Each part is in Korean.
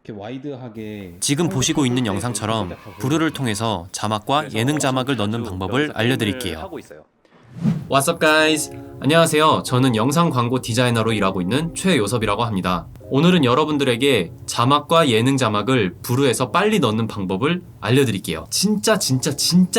이렇게 와이드하게 지금 보시고 있는 영상처럼 브루를 통해서 자막과 예능 자막을 넣는 방법을 알려드릴게요. What's up guys? 안녕하세요. 저는 영상 광고 디자이너로 일하고 있는 최요섭이라고 합니다. 오늘은 여러분들에게 자막과 예능 자막을 브루에서 빨리 넣는 방법을 알려드릴게요. 진짜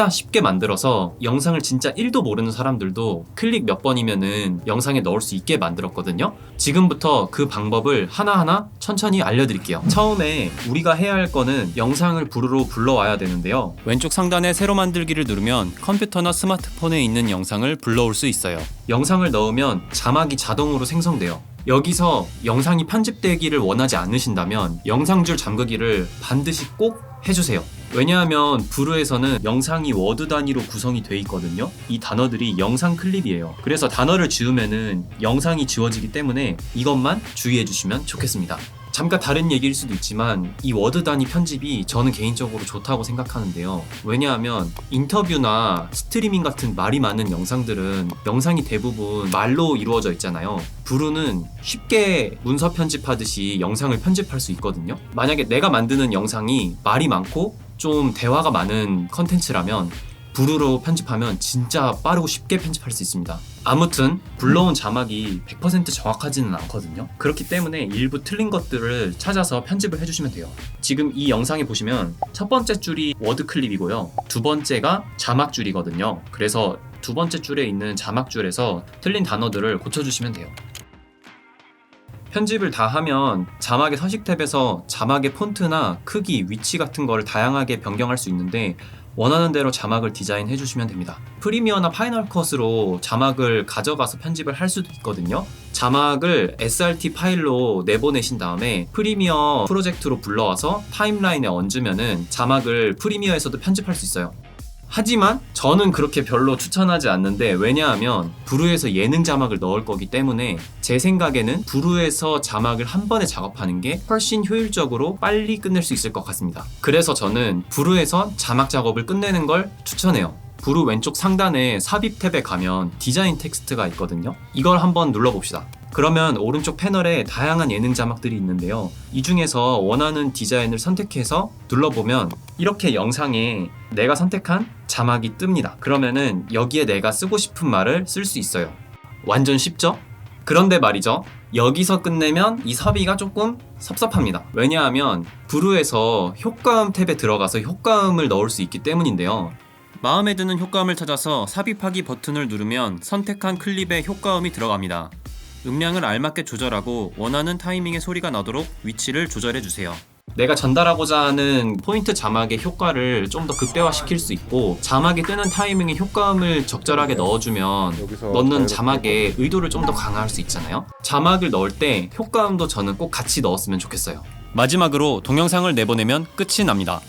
쉽게 만들어서 영상을 진짜 1도 모르는 사람들도 클릭 몇 번이면은 영상에 넣을 수 있게 만들었거든요. 지금부터 그 방법을 하나하나 천천히 알려드릴게요. 처음에 우리가 해야 할 거는 영상을 브루로 불러와야 되는데요. 왼쪽 상단에 새로 만들기를 누르면 컴퓨터나 스마트폰에 있는 영상을 불러올 수 있어요. 영상을 넣으면 자막이 자동으로 생성돼요. 여기서 영상이 편집되기를 원하지 않으신다면 영상줄 잠그기를 반드시 꼭 해주세요. 왜냐하면 브루에서는 영상이 워드 단위로 구성이 돼 있거든요. 이 단어들이 영상 클립이에요. 그래서 단어를 지우면은 영상이 지워지기 때문에 이것만 주의해 주시면 좋겠습니다. 잠깐 다른 얘기일 수도 있지만 이 워드 단위 편집이 저는 개인적으로 좋다고 생각하는데요. 왜냐하면 인터뷰나 스트리밍 같은 말이 많은 영상들은 영상이 대부분 말로 이루어져 있잖아요. 브루는 쉽게 문서 편집하듯이 영상을 편집할 수 있거든요. 만약에 내가 만드는 영상이 말이 많고 좀 대화가 많은 컨텐츠라면 브루로 편집하면 진짜 빠르고 쉽게 편집할 수 있습니다. 아무튼 불러온 자막이 100% 정확하지는 않거든요. 그렇기 때문에 일부 틀린 것들을 찾아서 편집을 해주시면 돼요. 지금 이 영상에 보시면 첫 번째 줄이 워드 클립이고요. 두 번째가 자막 줄이거든요. 그래서 두 번째 줄에 있는 자막 줄에서 틀린 단어들을 고쳐주시면 돼요. 편집을 다 하면 자막의 서식 탭에서 자막의 폰트나 크기, 위치 같은 거를 다양하게 변경할 수 있는데 원하는 대로 자막을 디자인해 주시면 됩니다. 프리미어나 파이널 컷으로 자막을 가져가서 편집을 할 수도 있거든요. 자막을 SRT 파일로 내보내신 다음에 프리미어 프로젝트로 불러와서 타임라인에 얹으면은 자막을 프리미어에서도 편집할 수 있어요. 하지만 저는 그렇게 별로 추천하지 않는데, 왜냐하면 브루에서 예능 자막을 넣을 거기 때문에 제 생각에는 브루에서 자막을 한 번에 작업하는 게 훨씬 효율적으로 빨리 끝낼 수 있을 것 같습니다. 그래서 저는 브루에서 자막 작업을 끝내는 걸 추천해요. 브루 왼쪽 상단에 삽입 탭에 가면 디자인 텍스트가 있거든요. 이걸 한번 눌러봅시다. 그러면 오른쪽 패널에 다양한 예능 자막들이 있는데요. 이 중에서 원하는 디자인을 선택해서 눌러보면 이렇게 영상에 내가 선택한 자막이 뜹니다. 그러면은 여기에 내가 쓰고 싶은 말을 쓸 수 있어요. 완전 쉽죠? 그런데 말이죠. 여기서 끝내면 이 섭외가 조금 섭섭합니다. 왜냐하면 브루에서 효과음 탭에 들어가서 효과음을 넣을 수 있기 때문인데요. 마음에 드는 효과음을 찾아서 삽입하기 버튼을 누르면 선택한 클립에 효과음이 들어갑니다. 음량을 알맞게 조절하고 원하는 타이밍에 소리가 나도록 위치를 조절해주세요. 내가 전달하고자 하는 포인트 자막의 효과를 좀 더 극대화시킬 수 있고, 자막이 뜨는 타이밍에 효과음을 적절하게 넣어주면 넣는 자막의 의도를 좀 더 강화할 수 있잖아요. 자막을 넣을 때 효과음도 저는 꼭 같이 넣었으면 좋겠어요. 마지막으로 동영상을 내보내면 끝이 납니다.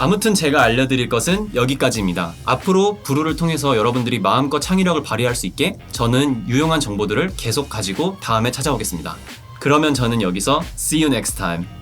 아무튼 제가 알려드릴 것은 여기까지입니다. 앞으로 브루를 통해서 여러분들이 마음껏 창의력을 발휘할 수 있게 저는 유용한 정보들을 계속 가지고 다음에 찾아오겠습니다. 그러면 저는 여기서 See you next time.